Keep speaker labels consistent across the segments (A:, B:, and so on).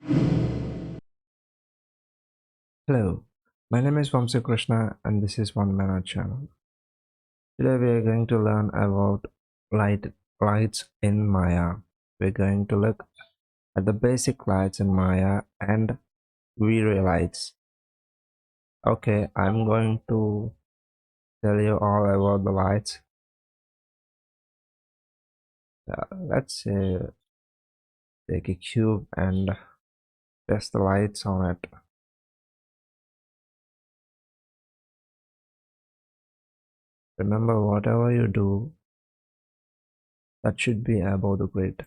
A: Hello, my name is Vamsi Krishna and this is One Mana channel. Today we are going to learn about lights in Maya. We're going to look at the basic lights in Maya and Vray lights. Okay, I'm going to tell you all about the lights. Let's say take a cube and test the lights on it. Remember, whatever you do, that should be above the grid.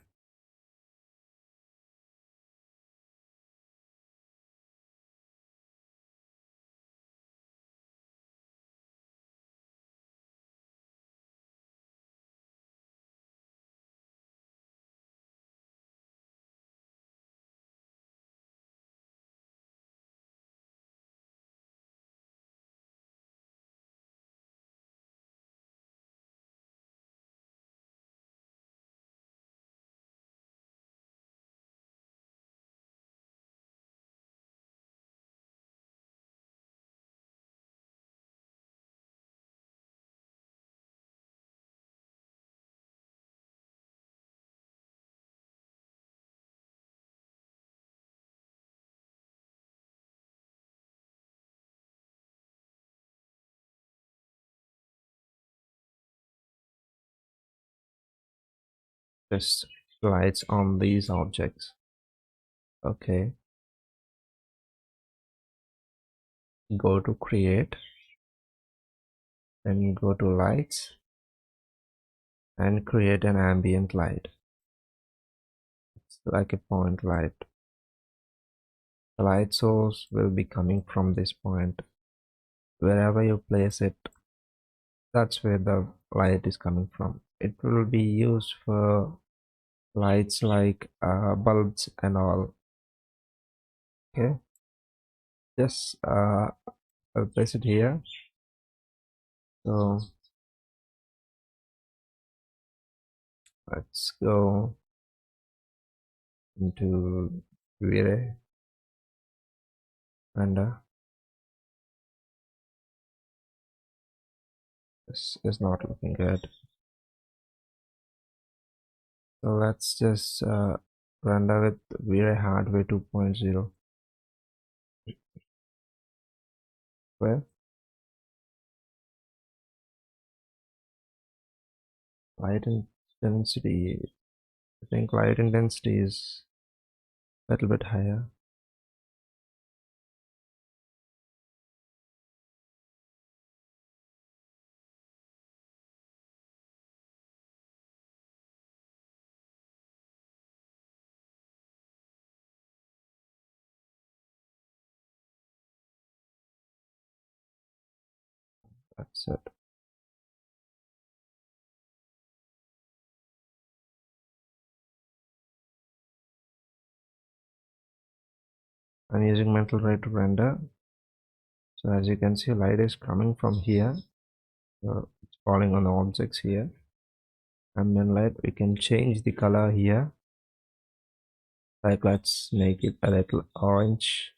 A: Just lights on these objects. Okay, go to create, then go to lights and create an ambient light. It's like a point light. The light source will be coming from this point. Wherever you place it, that's where the light is coming from. It will be used for lights like bulbs and all. Okay, just I'll place it here. So let's go into Vray and this is not looking good. So let's just render with Vray hardware 2.0. Well, light intensity. I think light intensity is a little bit higher. That's it. I'm using mental ray to render. So as you can see, light is coming from here. So it's falling on the objects here. Ambient light, we can change the color here. Like let's make it a little orange.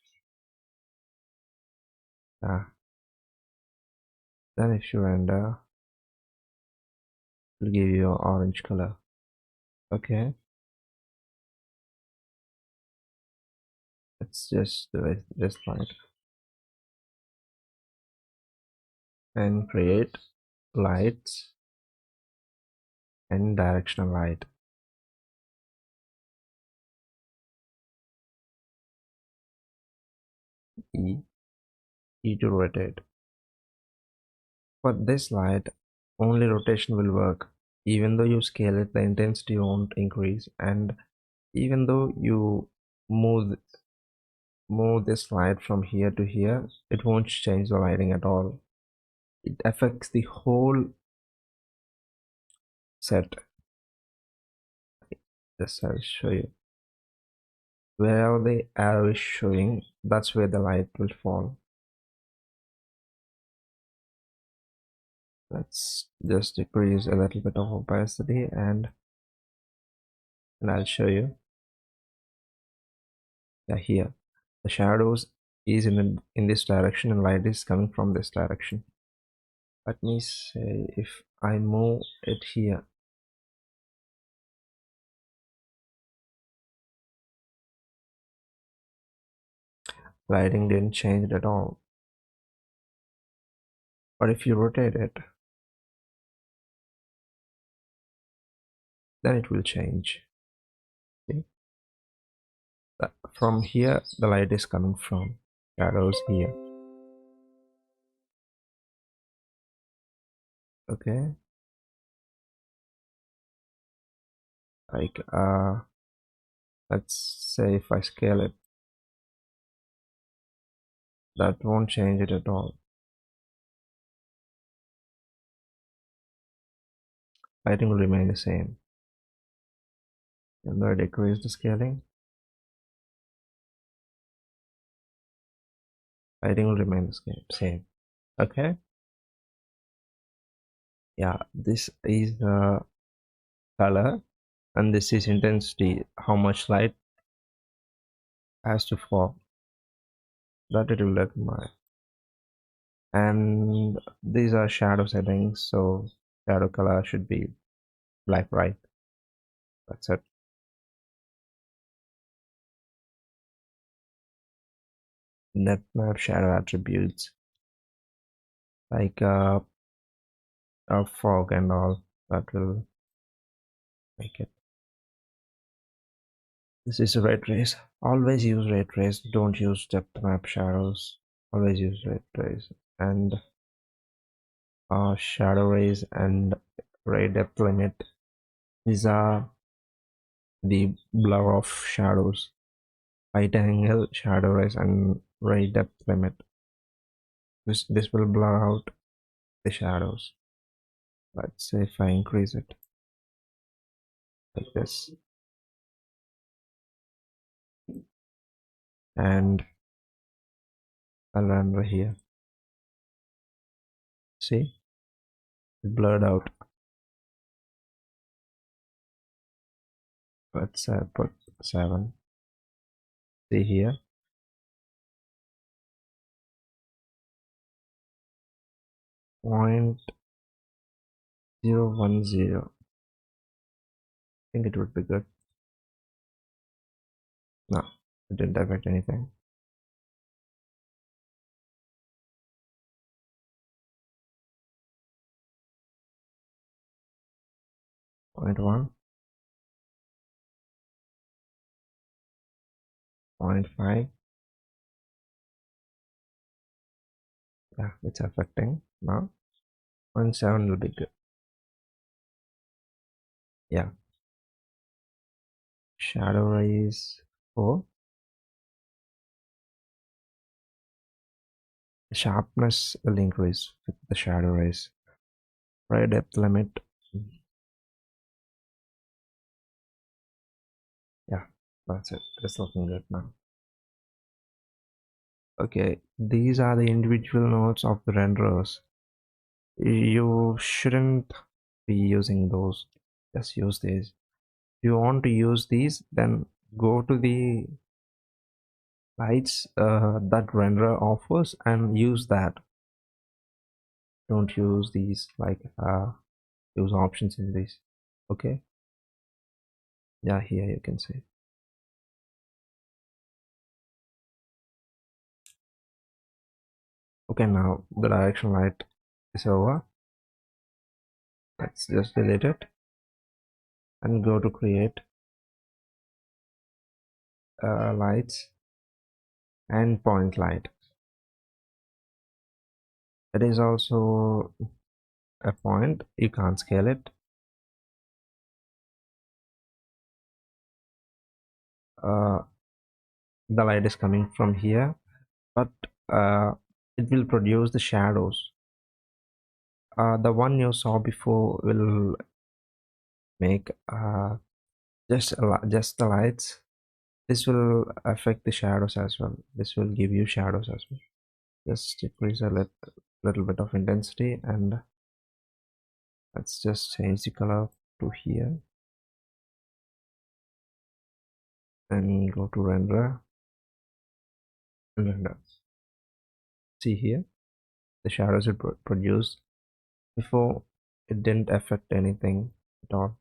A: Then if you render, it'll give you an orange color. Okay. Let's just do it this light and create lights and directional light. E to rotate. For this light, only rotation will work. Even though you scale it, the intensity won't increase, and even though you move this light from here to here, it won't change the lighting at all. It affects the whole set. Just I'll show you. Wherever the arrow is showing, that's where the light will fall. Let's just decrease a little bit of opacity and I'll show you. Yeah, here the shadows is in this direction and light is coming from this direction. Let me say if I move it here, lighting didn't change at all. But if you rotate it, then it will change. See? From here the light is coming from, shadows here. Okay, like let's say if I scale it, that won't change it at all. Lighting will remain the same. And I decrease the scaling, lighting will remain the same. Okay, yeah, this is the color and this is intensity, how much light has to fall, that it will determine. And these are shadow settings, so shadow color should be black, right? That's it. Net map shadow attributes like fog and all, that will make it. This is a ray trace. Always use ray trace, don't use depth map shadows. Always use ray trace. And shadow rays and ray depth limit, these are the blur of shadows. Right angle shadow rays and ray depth limit, this will blur out the shadows. Let's say if I increase it like this, and I'll render here, see, it blurred out. Let's put 7, see here, 0.010. I think it would be good. No, it didn't affect anything. Point 1, 0.5. Yeah, it's affecting now. 0.7 will be good. Yeah, shadow rays 4. The sharpness will increase with the shadow rays. Ray depth limit, yeah, that's it. It's looking good now. Okay, these are the individual nodes of the renderers. You shouldn't be using those. Just use these. If you want to use these, then go to the lights that renderer offers and use that. Don't use these, like use options in these. Okay, yeah, here you can see. Okay, now the direction light is over. Let's just delete it and go to create lights and point light. It is also a point, you can't scale it. The light is coming from here, but it will produce the shadows. The one you saw before will make just the lights. This will affect the shadows as well. This will give you shadows as well. Just decrease a little bit of intensity, and let's just change the color to here and go to render. And see here, the shadows it produced before, it didn't affect anything at all.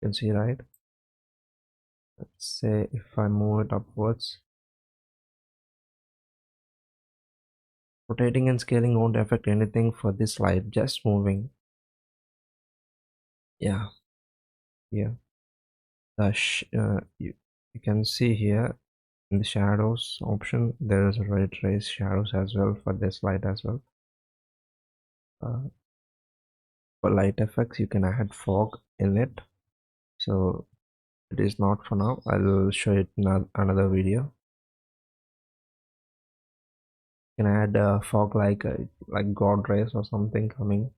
A: You can see, right? Let's say if I move it upwards, rotating and scaling won't affect anything for this light, just moving. Yeah, here. You can see here in the shadows option, there is a ray trace shadows as well for this light as well. For light effects, you can add fog in it. So it is not for now. I'll show it in another video. You can add fog like god rays or something coming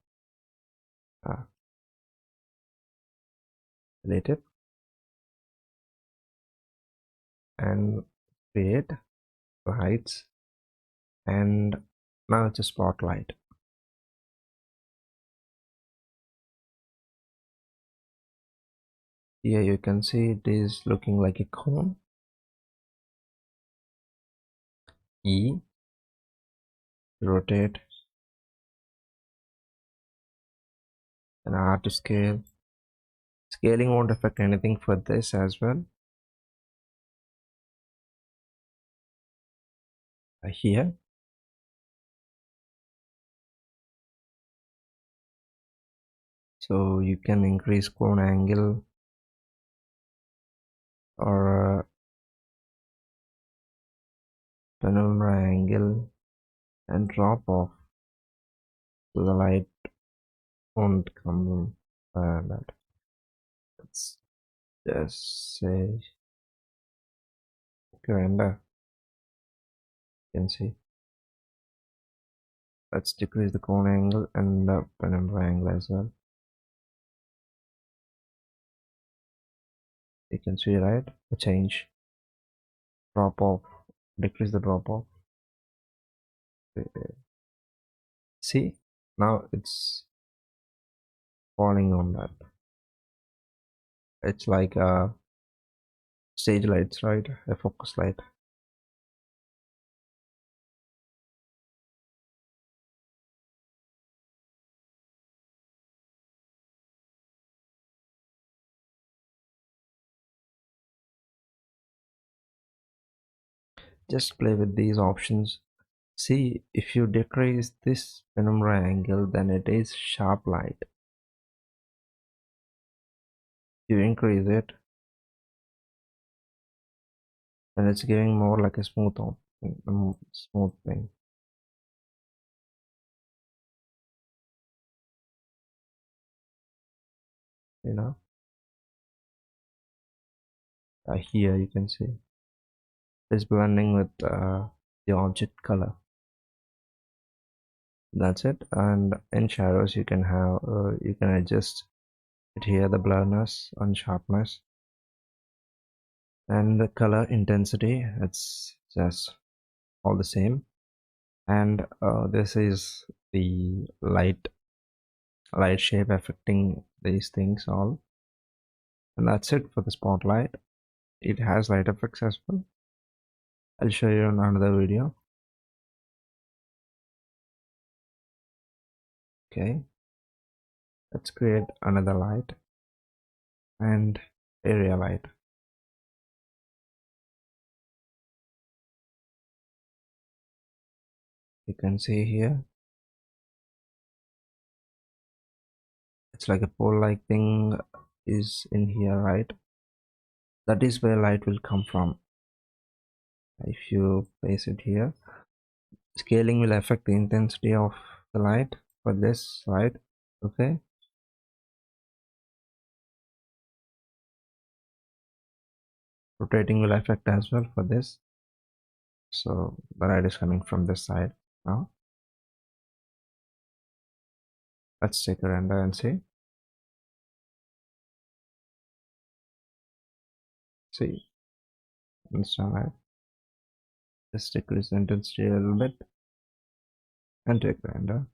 A: related, and create the heights, and now it's a spotlight. Here you can see it is looking like a cone. E, rotate, and R to scale. Scaling won't affect anything for this as well. Here, so you can increase cone angle or penumbra angle and drop off, so the light won't come that. Let's just say render. You can see. Let's decrease the cone angle and the penumbra angle as well. You can see, right, the change. Drop off, decrease the drop off. See, now it's falling on that. It's like stage lights, right? A focus light. Just play with these options. See, if you decrease this penumbra angle, then it is sharp light. You increase it, and it's giving more like a smooth thing. You know, here you can see it's blending with the object color. That's it. And in shadows, you can have you can adjust it here, the blurriness and sharpness, and the color intensity. It's just all the same. And this is the light shape affecting these things all. And that's it for the spotlight. It has light effects as well. I'll show you in another video. Okay, let's create another light and area light. You can see here it's like a pole like thing is in here, right? That is where light will come from. If you place it here, scaling will affect the intensity of the light for this light. Okay, rotating will affect as well for this, so the light is coming from this side. Now let's take a render and see instant light. Just decrease the intensity a little bit and take a render.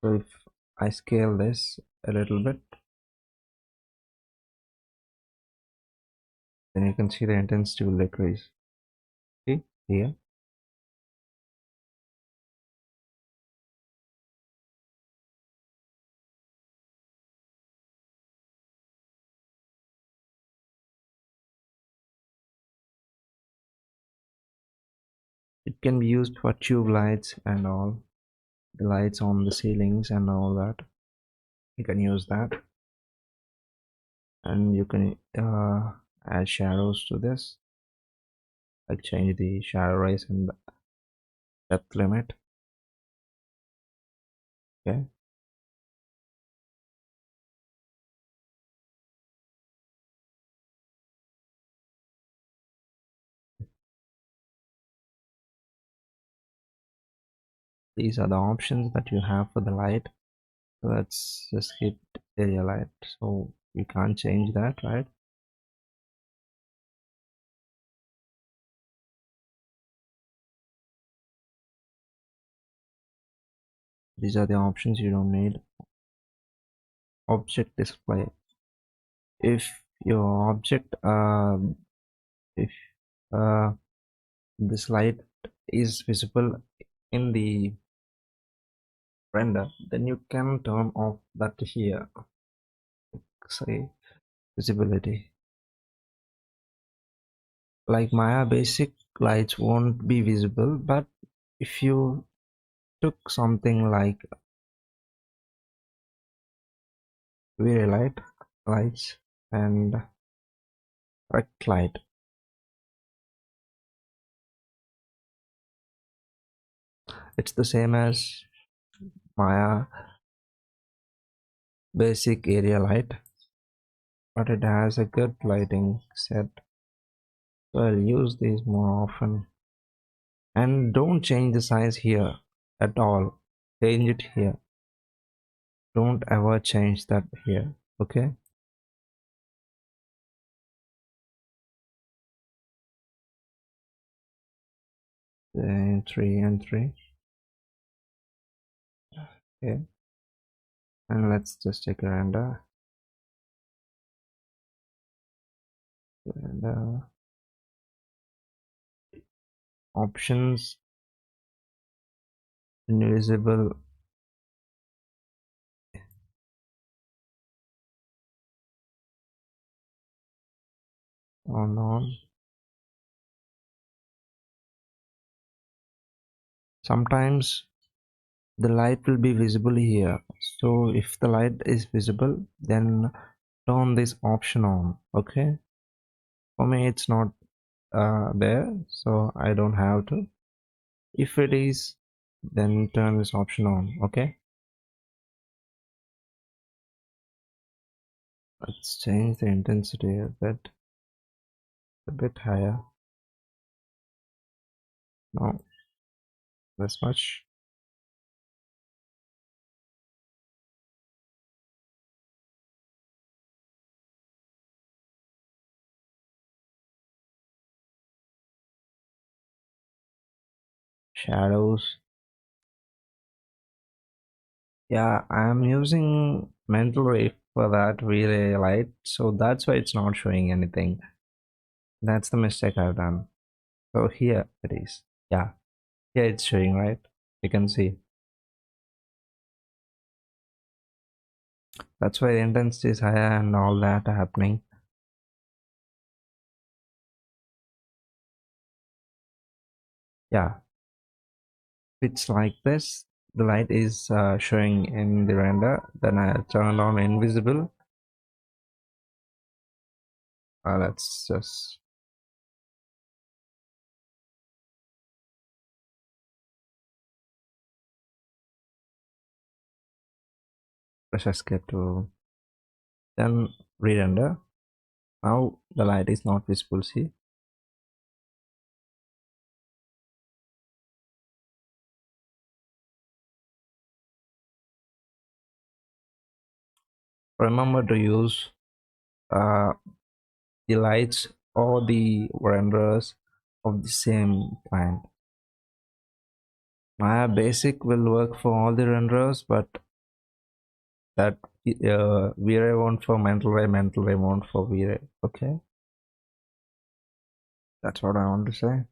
A: So if I scale this a little bit, then you can see the intensity will decrease. See here. It can be used for tube lights and all, the lights on the ceilings and all that. You can use that, and you can add shadows to this, like change the shadow rays and the depth limit. Okay, these are the options that you have for the light. So let's just hit area light, so you can't change that, right? These are the options you don't need. Object display. If your object if uh, this light is visible in the render, then you can turn off that here, say visibility. Like Maya basic lights won't be visible, but if you took something like Vray lights and rect light, it's the same as Maya basic area light, but it has a good lighting set, so I'll use these more often. And don't change the size here at all, change it here, don't ever change that here. Okay, then 3 and 3. Okay, and let's just take a render, and options, invisible on. Sometimes the light will be visible here, so if the light is visible, then turn this option on. Okay, for me it's not there, so I don't have to. If it is, then turn this option on. Okay, let's change the intensity a bit higher. No, this much. Shadows. Yeah, I'm using mental ray for that relay light, so that's why it's not showing anything. That's the mistake I've done. So here it is. Yeah, here it's showing, right? You can see. That's why the intensity is higher and all that happening. Yeah, it's like this. The light is showing in the render. Then I turn on invisible. Let's just press escape to then re-render. Now the light is not visible. See, remember to use uh, the lights or the renderers of the same kind. Maya basic will work for all the renderers, but that V-Ray won't for mental ray won't for V-Ray. Okay, That's what I want to say.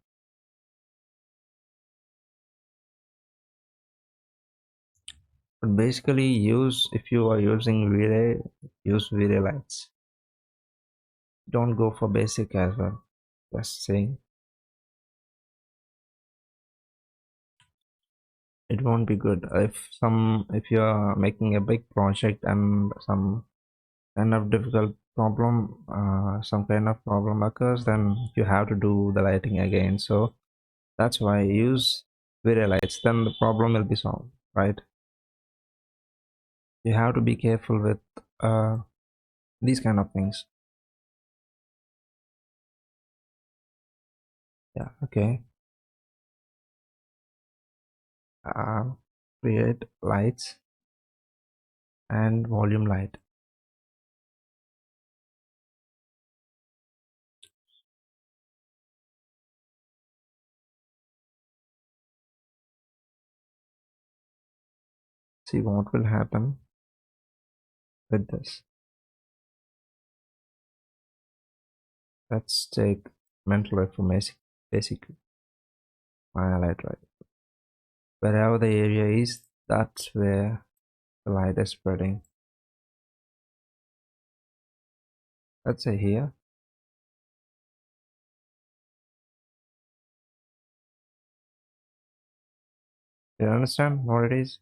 A: But basically, use if you are using Vray, use Vray lights. Don't go for basic as well. Just saying, it won't be good if you are making a big project and some kind of difficult problem, some kind of problem occurs, then you have to do the lighting again. So that's why use Vray lights. Then the problem will be solved, right? You have to be careful with uh, these kind of things. Yeah. Okay. uh, Create lights and volume light. See what will happen with this. Let's take mental information, basically highlight, right? Wherever the area is, that's where the light is spreading. Let's say here. Do you understand what it is?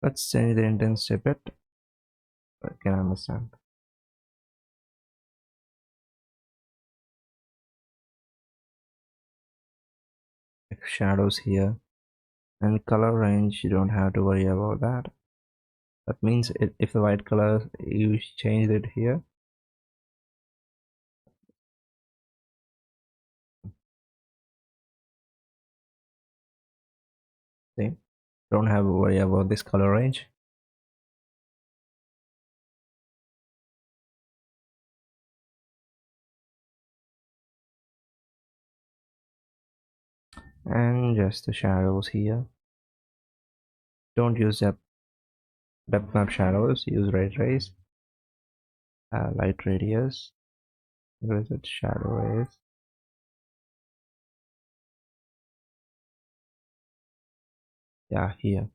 A: Let's change the intensity a bit. I can understand. Like shadows here. And color range, you don't have to worry about that. That means if the white color, you change it here. See? Don't have to worry about this color range. And just the shadows here. Don't use depth map shadows, use ray trace, light radius, visit shadow rays. Yeah, here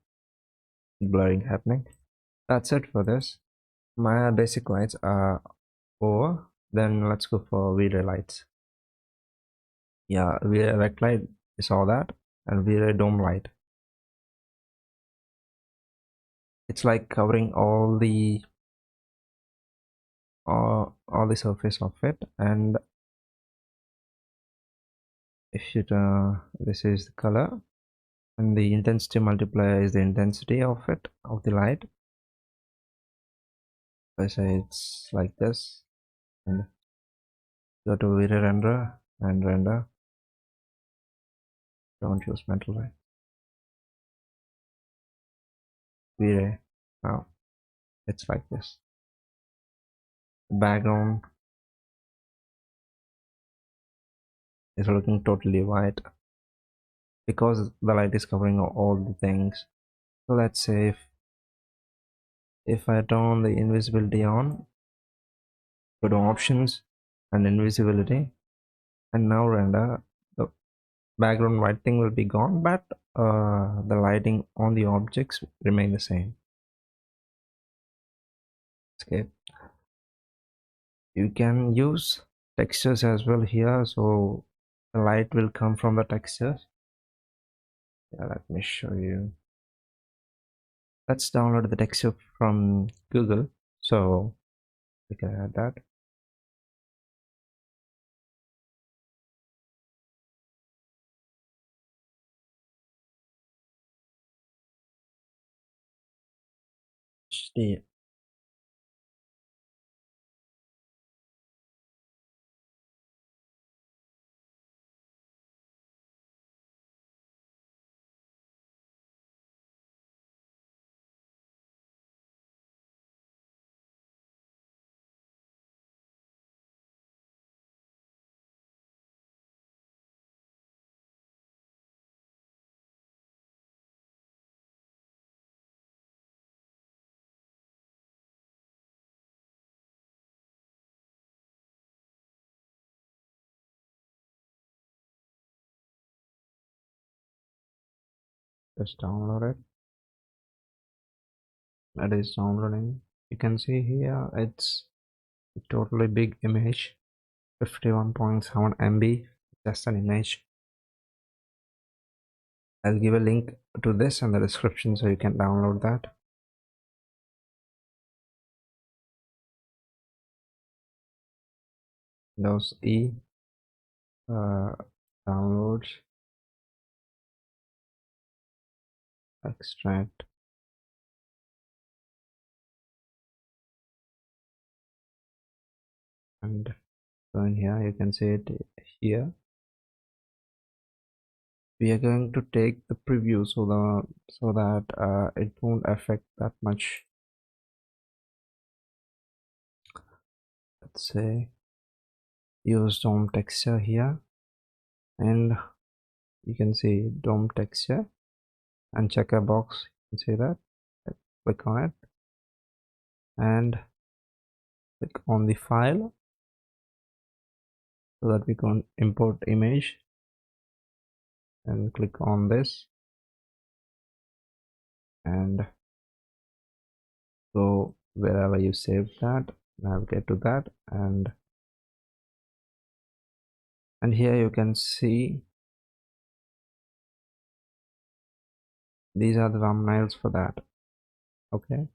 A: blurring happening. That's it for this. My basic lights are over. Then let's go for V-Ray lights. Yeah, V-Ray rect light is all that, and V-Ray dome light. It's like covering all the surface of it. And if you this is the color, and the intensity multiplier is the intensity of it, of the light. I say it's like this, and go to video render and render. Don't use mental light. V-Ray. Now it's like this. The background is looking totally white because the light is covering all the things. So let's say if I turn the invisibility on, go to options and invisibility, and now render, the background white thing will be gone, but the lighting on the objects remain the same. Escape. You can use textures as well here, so the light will come from the textures. Yeah, let me show you. Let's download the texture from Google, so we can add that. HD. Just download it. It is downloading. You can see here it's a totally big image, 51.7 MB, just an image. I'll give a link to this in the description so you can download that. Windows E, downloads, extract, and so in here you can see it here. We are going to take the preview so that it won't affect that much. Let's say use DOM texture here, and you can see DOM texture and check a box. You can see that. Click on it and click on the file so that we can import image, and click on this and go wherever you saved that, navigate to that, and here you can see these are the thumbnails for that. Okay,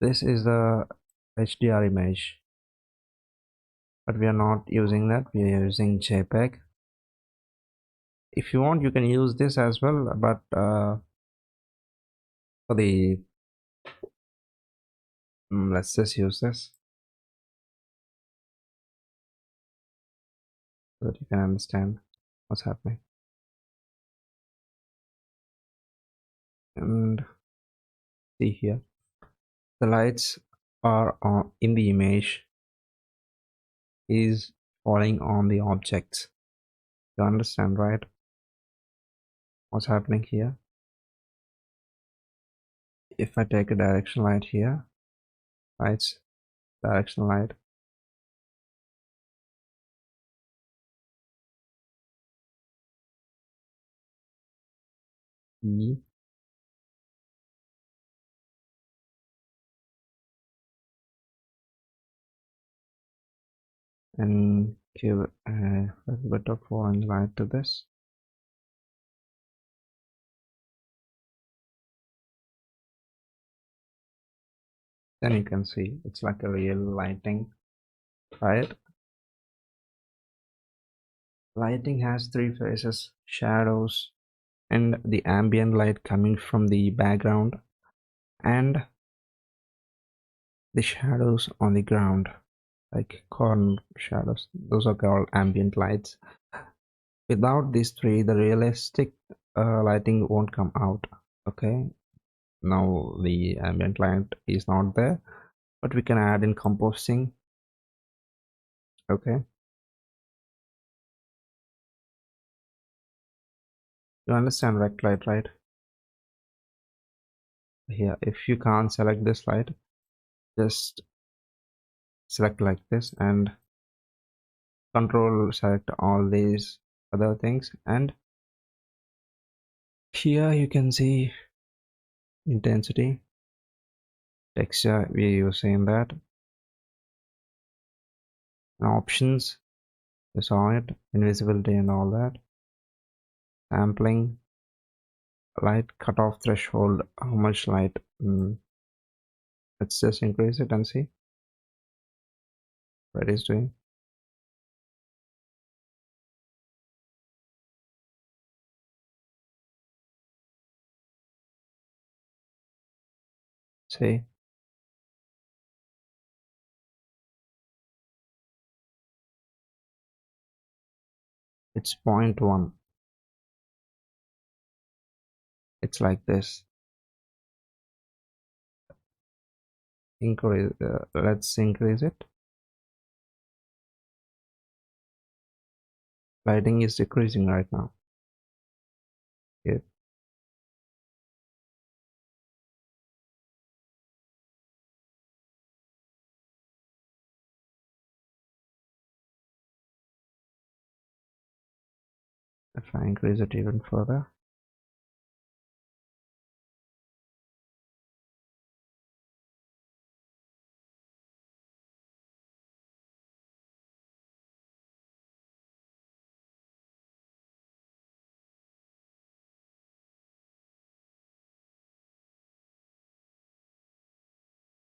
A: this is the HDR image, but we are not using that. We are using JPEG. If you want, you can use this as well, but for the let's just use this so that you can understand what's happening. And see here, the lights are on in the image is falling on the objects. You understand, right? What's happening here? If I take a directional light here, lights, directional light, E, and give a little bit of orange light to this. Then you can see it's like a real lighting, right? Lighting has three phases: shadows, and the ambient light coming from the background, and the shadows on the ground, like corner shadows. Those are called ambient lights. Without these three, the realistic lighting won't come out. Okay, now the ambient light is not there, but we can add in composing. Okay, you understand rect light, right? Here, if you can't select this light, just select like this and control select all these other things, and here you can see intensity, texture, we are using that, and options, you saw it, invisibility and all that, sampling, light cutoff threshold, how much light. Let's just increase it and see what it is doing. See, it's 0.1. It's like this. Increase, let's increase it. Lighting is decreasing right now. Okay. If I increase it even further,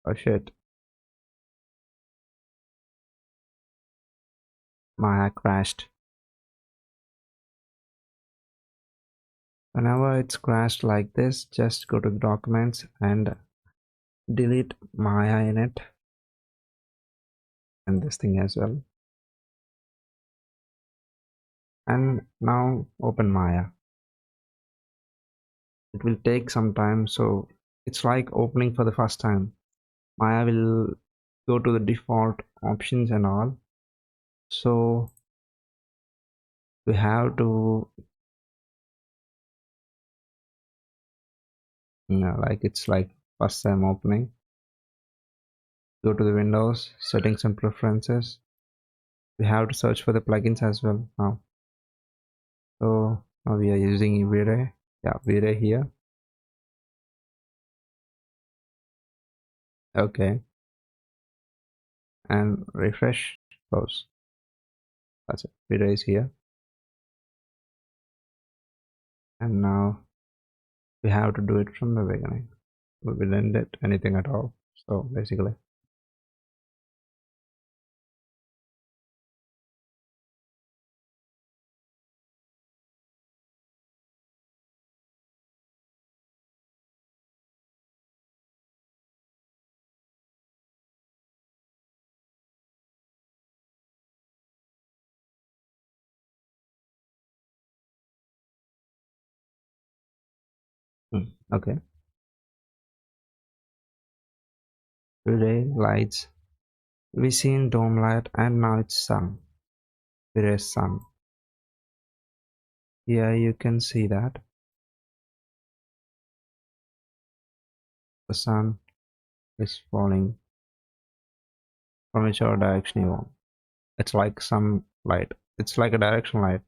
A: oh shit, Maya crashed. Whenever it's crashed like this, just go to the documents and delete Maya in it, and this thing as well. And now open Maya. It will take some time, so it's like opening for the first time. Maya will go to the default options and all, so we have to, like it's like first time opening. Go to the Windows settings and preferences. We have to search for the plugins as well now. So now we are using Vray. Yeah, Vray here. Okay, and refresh, close. That's it. Vray is here, and now we have to do it from the beginning. We didn't did anything at all. So basically, okay. Vray lights. We seen dome light, and now it's sun. Vray sun. Here you can see that the sun is falling from whichever direction you want. It's like some light. It's like a direction light.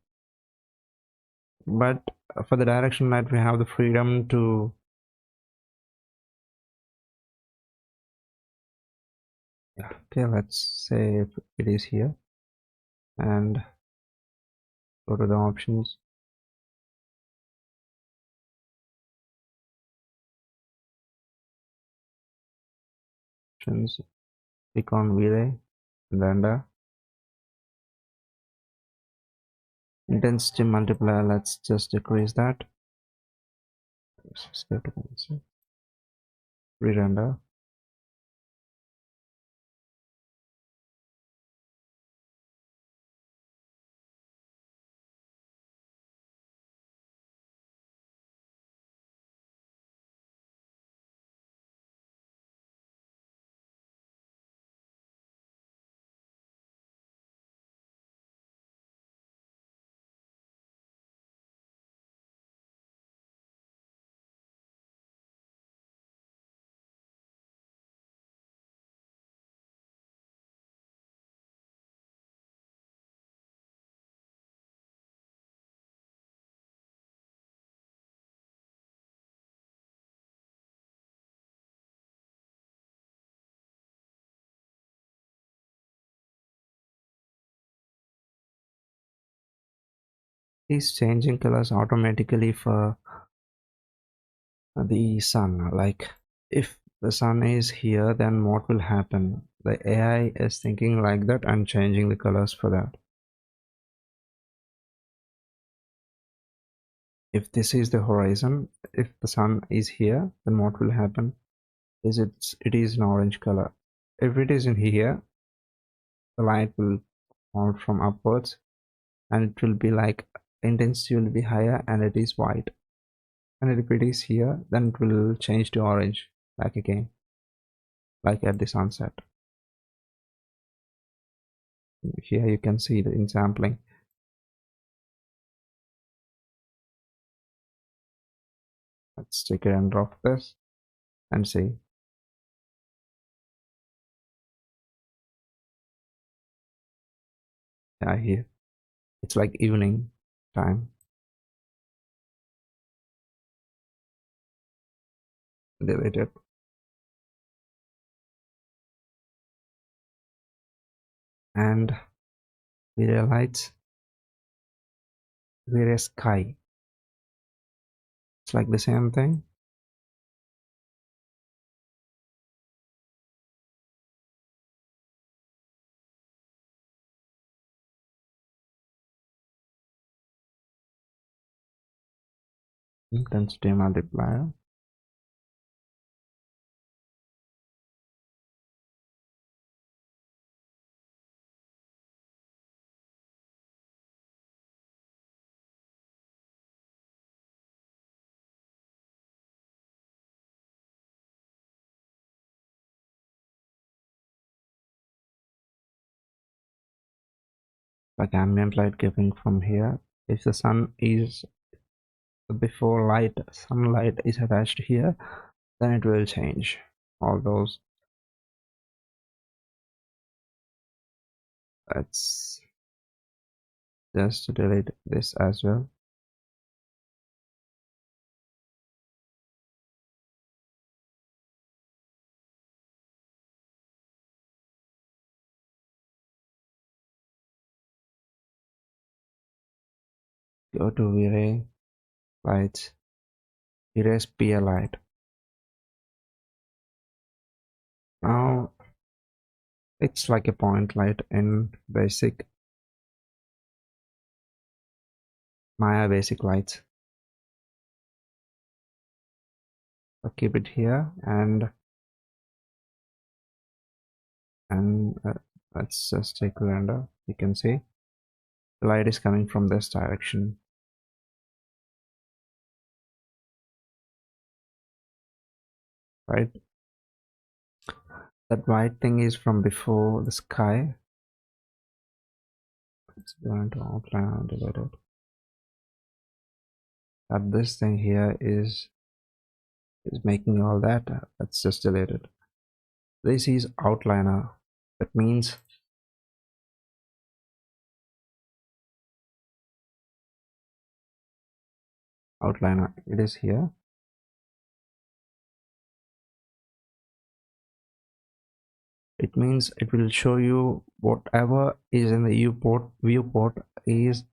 A: But for the direction light, we have the freedom to, yeah, okay, let's say if it is here, and go to the options. Options, click on Vray, and render. Intensity multiplier, let's just decrease that. Let's go to re-render. Is changing colors automatically for the sun. Like if the sun is here, then what will happen? The AI is thinking like that and changing the colors for that. If this is the horizon, if the sun is here, then what will happen is it is an orange color. If it is in here, the light will fall from upwards, and it will be like intensity will be higher, and it is white. And if it is here, then it will change to orange back again, like at the sunset. Here you can see the in sampling. Let's take a render of this and see. Yeah, here it's like evening time. delete it. And Vray lights, Vray sky. It's like the same thing. Intensity multiplier. Like ambient light giving from here. If the sun is before light, sunlight is attached here, then it will change all those. Let's just delete this as well. Go to Vray lights, erase Aspia light. Now it's like a point light in basic Maya basic lights. I'll keep it here and let's just take a render. You can see the light is coming from this direction, right? That white thing is from before the sky. Let's go into outline and delete it. That this thing here is making all that. Let's just delete it. This is outliner. That means outliner. It is here. It means it will show you whatever is in the viewport is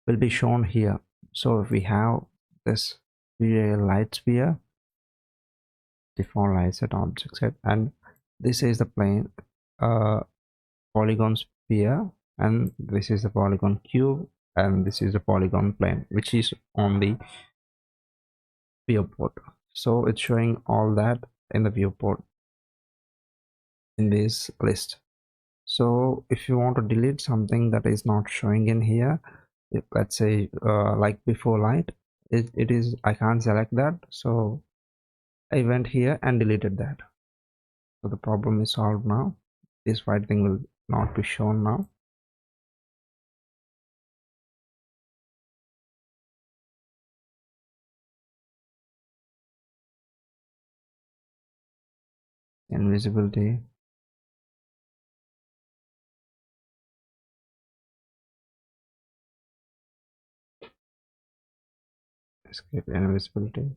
A: will be shown here. So if we have this light sphere, default light set object set, and this is the plane polygon sphere, and this is the polygon cube, and this is the polygon plane which is on the viewport. So it's showing all that in the viewport in this list. So if you want to delete something that is not showing in here, if, let's say like before light, it is, I can't select that, so I went here and deleted that. So the problem is solved now. This white thing will not be shown now. Invisibility, escape invisibility.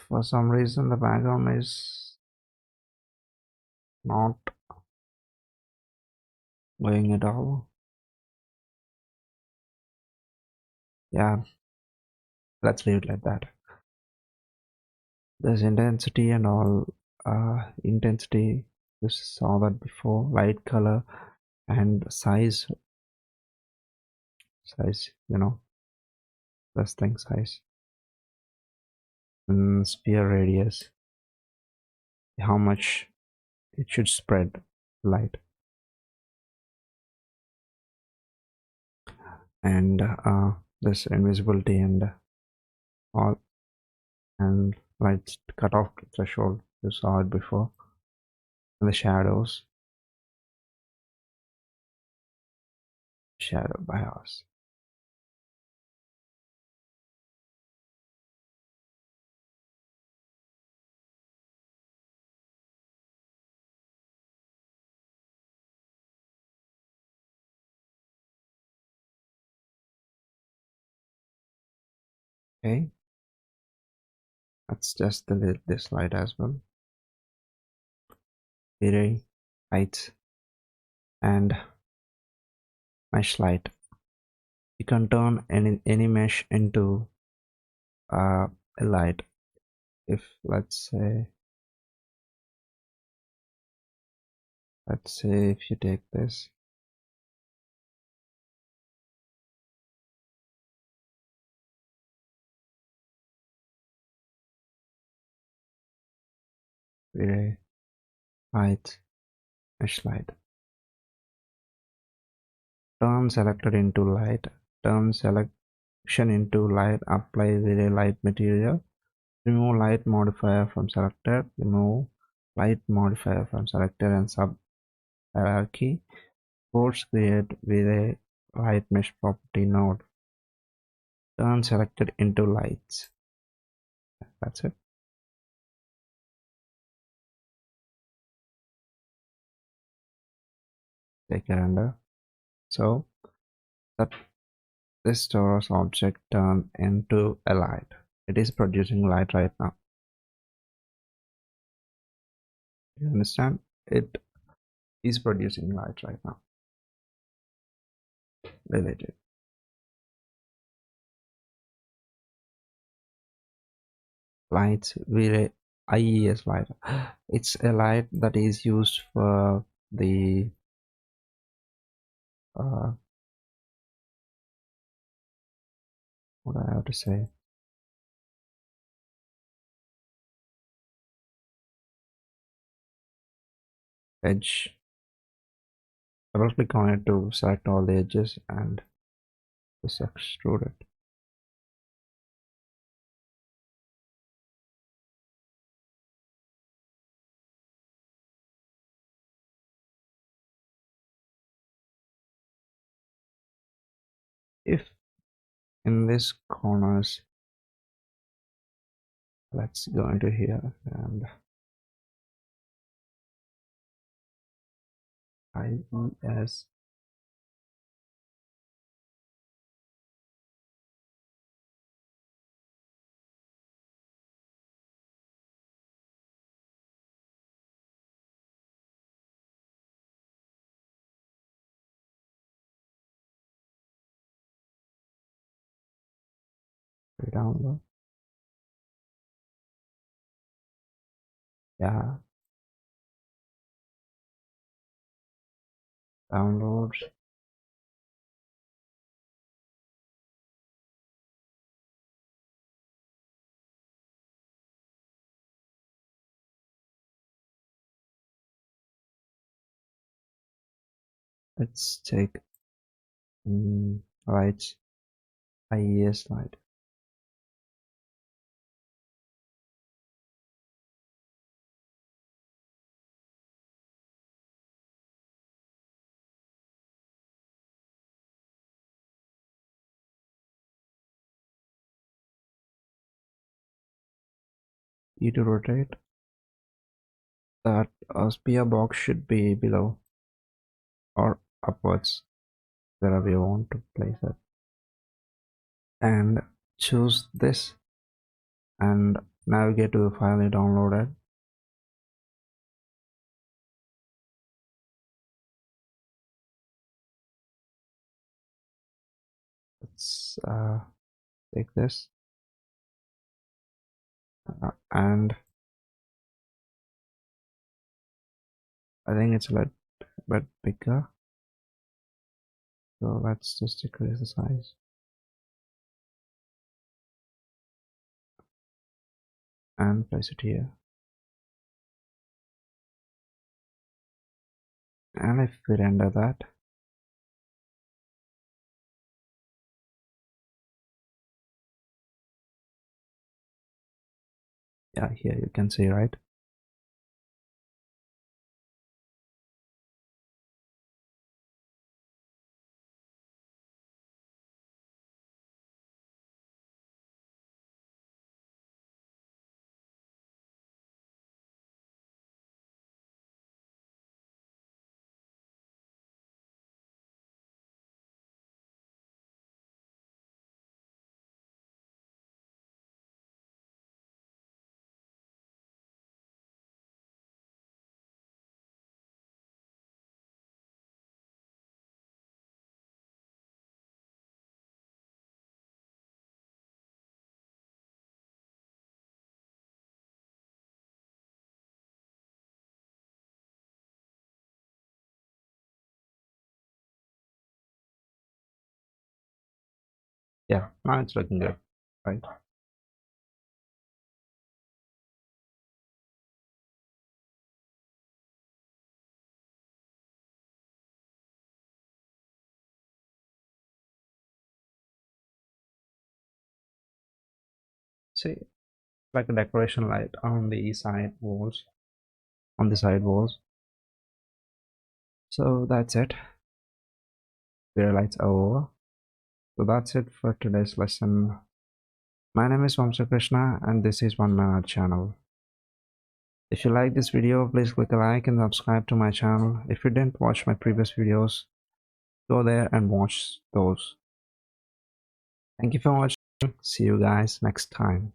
A: For some reason the background is not going at all. Yeah, let's leave it like that. There's intensity and all. Intensity, you saw that before. Light, color, and size, you know, this thing size, and sphere radius, how much it should spread light, and this invisibility and all, and light cutoff threshold, you saw it before, and the shadows, shadow bias. Okay, let's just delete this light as well. Vray, light, and mesh light. You can turn any mesh into a light. If let's say if you take this, Vray, light, mesh light. Turn selected into light. Turn selection into light. Apply Vray light material. Remove light modifier from selected. Remove light modifier from selected and sub hierarchy. Force create with a light mesh property node. Turn selected into lights. That's it. Take a render. So that this stores object turn into a light. It is producing light right now. You understand? It is producing light right now. Delete it. Lights with IES light. It's a light that is used for the what I have to say, edge. Double click on it to select all the edges and just extrude it. If in this corners, let's go into here and IES. Download. Yeah, downloads. Let's take lights, IES light. E to rotate. That Aspia box should be below or upwards, wherever you want to place it. And choose this and navigate to the file you downloaded. Let's take this and I think it's a little bit bigger, so let's just decrease the size and place it here. And if we render that, yeah, here you can see, right? Yeah, now it's looking good, right? See, like a decoration light on the side walls, on the side walls. So that's it. The lights are over. So that's it for today's lesson. My name is Vamsa Krishna and this is One Man Art channel. If you like this video, please click a like and subscribe to my channel. If you didn't watch my previous videos, go there and watch those. Thank you for watching. See you guys next time.